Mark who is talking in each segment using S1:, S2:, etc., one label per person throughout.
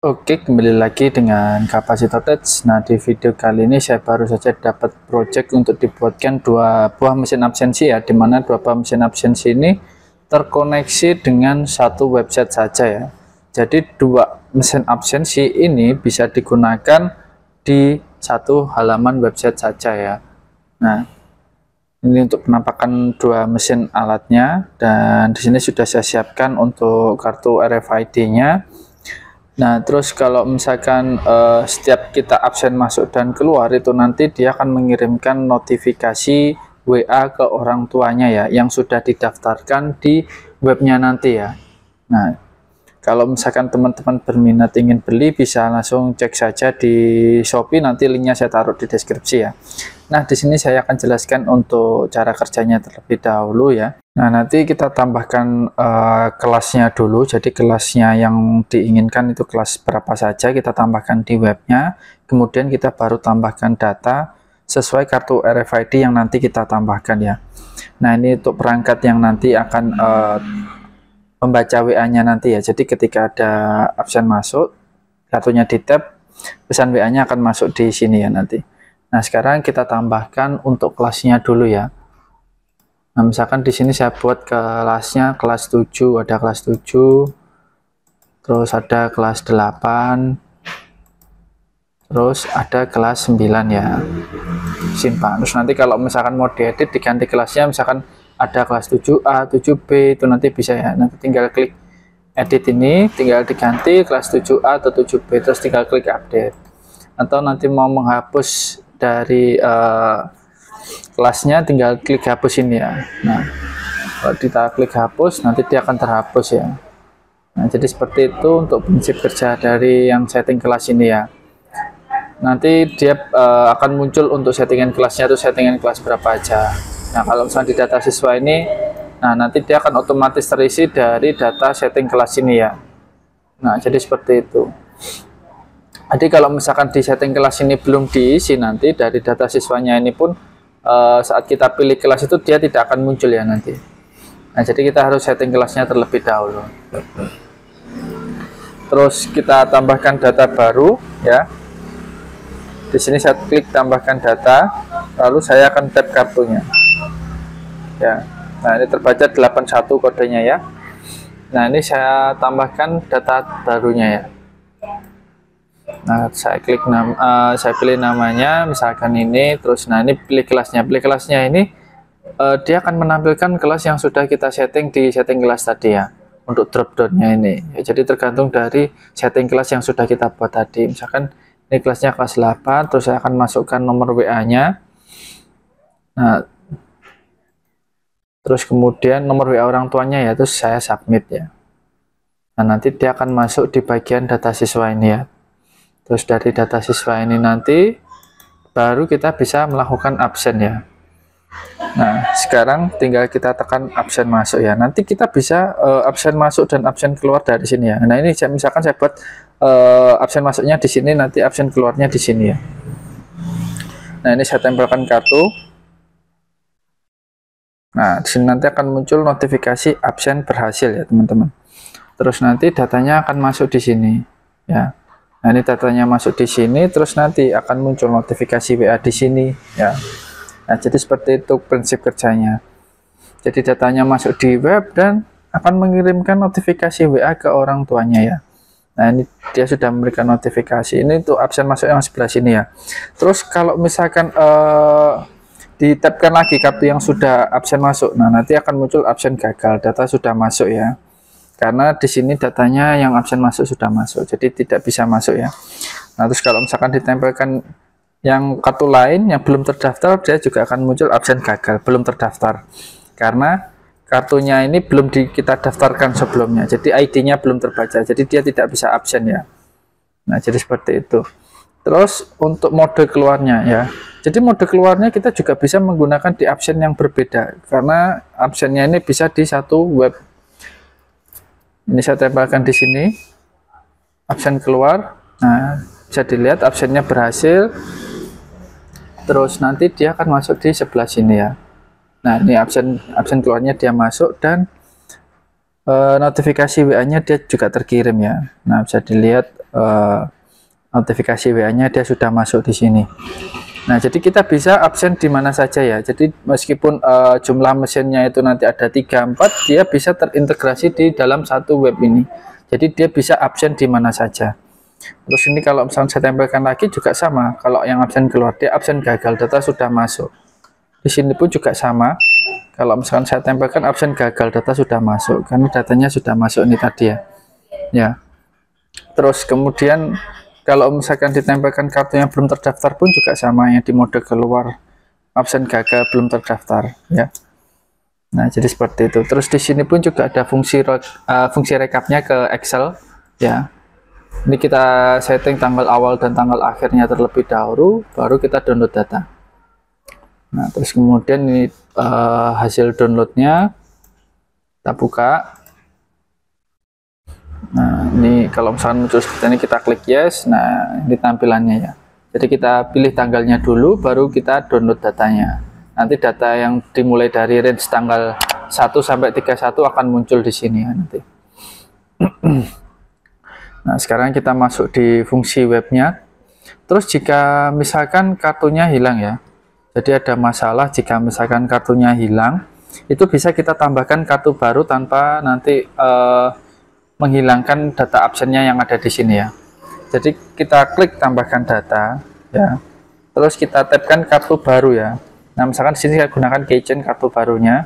S1: Oke, kembali lagi dengan Kapasitor Tech. Nah, di video kali ini saya baru saja dapat project untuk dibuatkan dua buah mesin absensi ya, di mana dua buah mesin absensi ini terkoneksi dengan satu website saja ya. Jadi dua mesin absensi ini bisa digunakan di satu halaman website saja ya. Nah, ini untuk penampakan dua mesin alatnya, dan di sini sudah saya siapkan untuk kartu RFID-nya. Nah, terus kalau misalkan setiap kita absen masuk dan keluar, itu nanti dia akan mengirimkan notifikasi WA ke orang tuanya ya, yang sudah didaftarkan di webnya nanti ya. Nah, kalau misalkan teman-teman berminat ingin beli, bisa langsung cek saja di Shopee, nanti linknya saya taruh di deskripsi ya. Nah, di sini saya akan jelaskan untuk cara kerjanya terlebih dahulu ya. Nah, nanti kita tambahkan kelasnya dulu. Jadi kelasnya yang diinginkan itu kelas berapa saja, kita tambahkan di webnya. Kemudian kita baru tambahkan data sesuai kartu RFID yang nanti kita tambahkan ya. Nah, ini untuk perangkat yang nanti akan membaca WA-nya nanti ya. Jadi ketika ada absen masuk, kartunya di tap, pesan WA-nya akan masuk di sini ya nanti. Nah, sekarang kita tambahkan untuk kelasnya dulu ya. Nah, misalkan di sini saya buat kelasnya kelas 7, ada kelas 7, terus ada kelas 8, terus ada kelas 9 ya. Simpan. Terus nanti kalau misalkan mau diedit, diganti kelasnya, misalkan ada kelas 7A, 7B, itu nanti bisa ya. Nanti tinggal klik edit ini, tinggal diganti kelas 7A atau 7B, terus tinggal klik update. Atau nanti mau menghapus dari kelasnya, tinggal klik hapus ini ya. Nah, kalau kita klik hapus, nanti dia akan terhapus ya. Nah, jadi seperti itu untuk prinsip kerja dari yang setting kelas ini ya. Nanti dia akan muncul untuk settingan kelasnya itu settingan kelas berapa aja. Nah, kalau misalnya di data siswa ini, nah nanti dia akan otomatis terisi dari data setting kelas ini ya. Nah, jadi seperti itu. Jadi kalau misalkan di setting kelas ini belum diisi, nanti dari data siswanya ini pun saat kita pilih kelas itu dia tidak akan muncul ya nanti. Nah, jadi kita harus setting kelasnya terlebih dahulu. Terus kita tambahkan data baru ya. Di sini saya klik tambahkan data, lalu saya akan tap kartunya. Ya. Nah, ini terbaca 81 kodenya ya. Nah, ini saya tambahkan data barunya ya. Nah, saya klik saya pilih namanya, misalkan ini, terus nah ini pilih kelasnya. Pilih kelasnya ini dia akan menampilkan kelas yang sudah kita setting di setting kelas tadi ya. Untuk drop down-nya ini. Ya, jadi tergantung dari setting kelas yang sudah kita buat tadi. Misalkan ini kelasnya kelas 8, terus saya akan masukkan nomor WA-nya. Nah, terus kemudian nomor WA orang tuanya ya, terus saya submit ya. Nah, nanti dia akan masuk di bagian data siswa ini ya. Terus dari data siswa ini nanti baru kita bisa melakukan absen ya. Nah, sekarang tinggal kita tekan absen masuk ya. Nanti kita bisa absen masuk dan absen keluar dari sini ya. Nah, ini misalkan saya buat absen masuknya di sini, nanti absen keluarnya di sini ya. Nah, ini saya tempelkan kartu. Nah, di sini nanti akan muncul notifikasi absen berhasil ya, teman-teman. Terus nanti datanya akan masuk di sini ya. Nah, ini datanya masuk di sini, terus nanti akan muncul notifikasi WA di sini ya. Nah, jadi seperti itu prinsip kerjanya. Jadi datanya masuk di web dan akan mengirimkan notifikasi WA ke orang tuanya ya. Nah, ini dia sudah memberikan notifikasi. Ini untuk absen masuk yang sebelah sini ya. Terus kalau misalkan ditapkan lagi kartu yang sudah absen masuk, nah nanti akan muncul absen gagal, data sudah masuk ya. Karena di sini datanya yang absen masuk sudah masuk, jadi tidak bisa masuk ya. Nah, terus kalau misalkan ditempelkan yang kartu lain yang belum terdaftar, dia juga akan muncul absen gagal, belum terdaftar. Karena kartunya ini belum kita daftarkan sebelumnya, jadi ID-nya belum terbaca, jadi dia tidak bisa absen ya. Nah, jadi seperti itu. Terus untuk mode keluarnya ya. Jadi mode keluarnya kita juga bisa menggunakan di absen yang berbeda, karena absennya ini bisa di satu web. Ini saya tempelkan di sini, absen keluar. Nah, bisa dilihat absennya berhasil. Terus nanti dia akan masuk di sebelah sini ya. Nah, ini absen keluarnya dia masuk, dan notifikasi WA-nya dia juga terkirim ya. Nah, bisa dilihat notifikasi WA-nya dia sudah masuk di sini. Nah, jadi kita bisa absen di mana saja ya. Jadi meskipun jumlah mesinnya itu nanti ada 3-4, dia bisa terintegrasi di dalam satu web ini. Jadi dia bisa absen di mana saja. Terus ini kalau misalnya saya tempelkan lagi juga sama. Kalau yang absen keluar, dia absen gagal, data sudah masuk. Di sini pun juga sama. Kalau misalkan saya tempelkan absen gagal, data sudah masuk. Karena datanya sudah masuk ini tadi ya. Ya. Terus kemudian kalau misalkan ditempelkan kartu yang belum terdaftar pun juga sama, yang di mode keluar absen gagal belum terdaftar ya. Nah, jadi seperti itu. Terus di sini pun juga ada fungsi rekapnya ke Excel ya. Ini kita setting tanggal awal dan tanggal akhirnya terlebih dahulu, baru kita download data. Nah, terus kemudian ini hasil downloadnya kita buka. Nah, ini kalau misalnya muncul seperti ini, kita klik yes. Nah, ini tampilannya ya. Jadi kita pilih tanggalnya dulu, baru kita download datanya. Nanti data yang dimulai dari range tanggal 1 sampai 31 akan muncul di sini ya nanti. Nah, sekarang kita masuk di fungsi webnya. Terus jika misalkan kartunya hilang ya, jadi ada masalah jika misalkan kartunya hilang, itu bisa kita tambahkan kartu baru tanpa nanti menghilangkan data absennya yang ada di sini ya. Jadi kita klik tambahkan data ya, terus kita tabkan kartu baru ya. Nah, misalkan di sini saya gunakan keychain kartu barunya,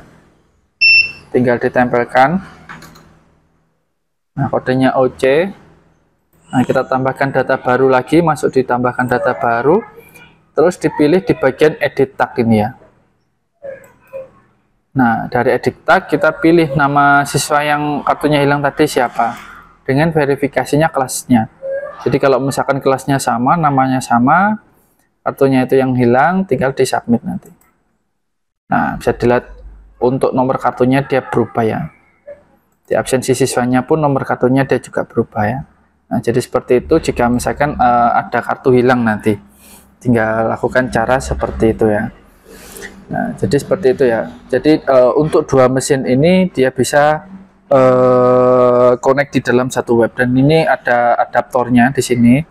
S1: tinggal ditempelkan. Nah, kodenya OC. Nah, kita tambahkan data baru lagi, masuk ditambahkan data baru, terus dipilih di bagian edit tag ini ya. Nah, dari edit tag kita pilih nama siswa yang kartunya hilang tadi siapa, dengan verifikasinya kelasnya. Jadi kalau misalkan kelasnya sama, namanya sama, kartunya itu yang hilang, tinggal di submit nanti. Nah, bisa dilihat untuk nomor kartunya dia berubah ya. Di absensi siswanya pun nomor kartunya dia juga berubah ya. Nah, jadi seperti itu jika misalkan ada kartu hilang nanti. Tinggal lakukan cara seperti itu ya. Nah, jadi seperti itu ya. Jadi untuk dua mesin ini dia bisa connect di dalam satu web, dan ini ada adaptornya di sini.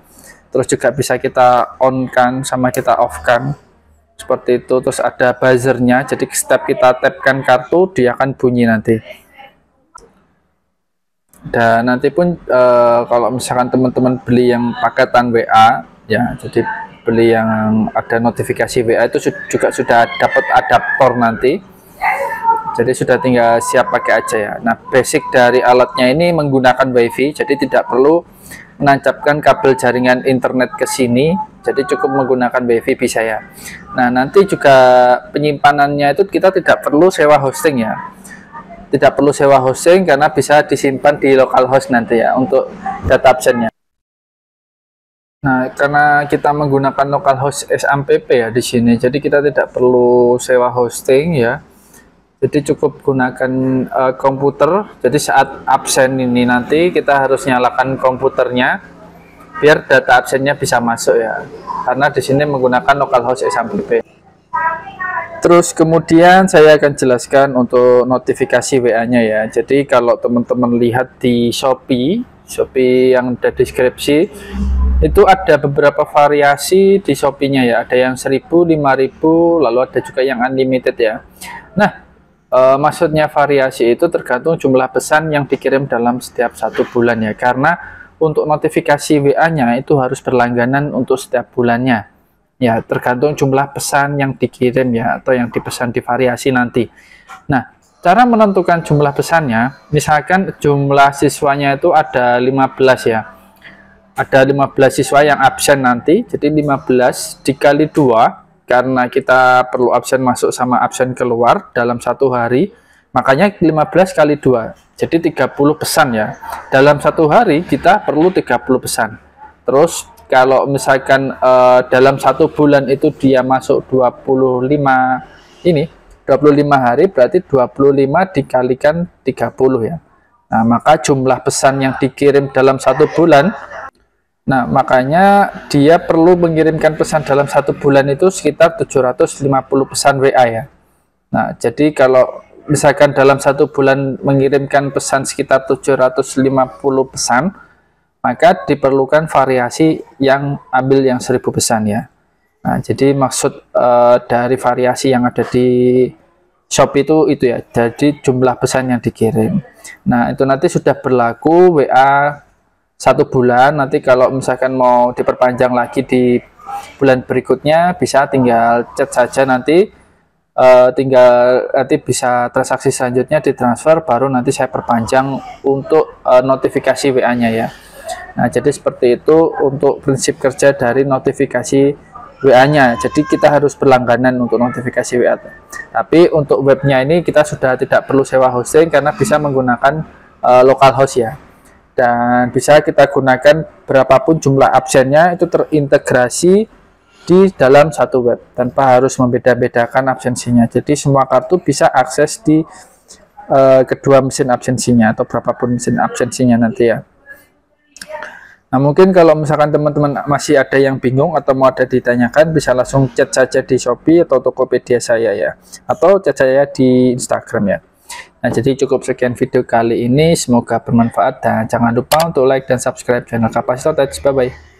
S1: Terus juga bisa kita on kan sama kita off kan. Seperti itu. Terus ada buzzernya. Jadi setiap kita tapkan kartu dia akan bunyi nanti. Dan nanti pun kalau misalkan teman-teman beli yang paketan WA ya, jadi beli yang ada notifikasi WA itu juga sudah dapat adaptor nanti. Jadi sudah tinggal siap pakai aja ya. Nah, basic dari alatnya ini menggunakan WiFi, jadi tidak perlu menancapkan kabel jaringan internet ke sini. Jadi cukup menggunakan WiFi bisa ya. Nah, nanti juga penyimpanannya itu kita tidak perlu sewa hosting ya. Tidak perlu sewa hosting karena bisa disimpan di localhost nanti ya untuk data absennya. Nah, karena kita menggunakan localhost SAMPP ya di sini, jadi kita tidak perlu sewa hosting ya. Jadi cukup gunakan komputer. Jadi saat absen ini nanti kita harus nyalakan komputernya biar data absennya bisa masuk ya. Karena di sini menggunakan localhost SAMPP. Terus kemudian saya akan jelaskan untuk notifikasi WA-nya ya. Jadi kalau teman-teman lihat di Shopee yang ada deskripsi, itu ada beberapa variasi di Shopee-nya ya. Ada yang 1000, 5000, lalu ada juga yang unlimited ya. Nah, maksudnya variasi itu tergantung jumlah pesan yang dikirim dalam setiap 1 bulan ya. Karena untuk notifikasi WA-nya itu harus berlangganan untuk setiap bulannya. Ya, tergantung jumlah pesan yang dikirim ya, atau yang dipesan di variasi nanti. Nah, cara menentukan jumlah pesannya, misalkan jumlah siswanya itu ada 15 ya. Ada 15 siswa yang absen nanti, jadi 15 dikali 2, karena kita perlu absen masuk sama absen keluar dalam 1 hari, makanya 15 kali 2, jadi 30 pesan ya. Dalam 1 hari kita perlu 30 pesan. Terus kalau misalkan dalam 1 bulan itu dia masuk 25 hari, berarti 25 dikalikan 30 ya. Nah, maka jumlah pesan yang dikirim dalam 1 bulan, nah makanya dia perlu mengirimkan pesan dalam 1 bulan itu sekitar 750 pesan WA ya. Nah, jadi kalau misalkan dalam 1 bulan mengirimkan pesan sekitar 750 pesan, maka diperlukan variasi yang ambil yang 1000 pesan ya. Nah, jadi maksud dari variasi yang ada di Shopee itu ya, jadi jumlah pesan yang dikirim. Nah, itu nanti sudah berlaku WA 1 bulan. Nanti kalau misalkan mau diperpanjang lagi di bulan berikutnya, bisa tinggal chat saja nanti. Tinggal nanti bisa transaksi selanjutnya ditransfer, baru nanti saya perpanjang untuk notifikasi WA-nya ya. Nah, jadi seperti itu untuk prinsip kerja dari notifikasi WA-nya. Jadi kita harus berlangganan untuk notifikasi WA. Tapi untuk webnya ini kita sudah tidak perlu sewa hosting karena bisa menggunakan localhost ya. Dan bisa kita gunakan berapapun jumlah absennya, itu terintegrasi di dalam satu web tanpa harus membeda-bedakan absensinya. Jadi semua kartu bisa akses di kedua mesin absensinya atau berapapun mesin absensinya nanti ya. Nah, mungkin kalau misalkan teman-teman masih ada yang bingung atau mau ada ditanyakan, bisa langsung chat saja di Shopee atau Tokopedia saya ya, atau chat saya di Instagram ya. Nah, jadi cukup sekian video kali ini, semoga bermanfaat dan jangan lupa untuk like dan subscribe channel Kapasitor Touch. Bye bye.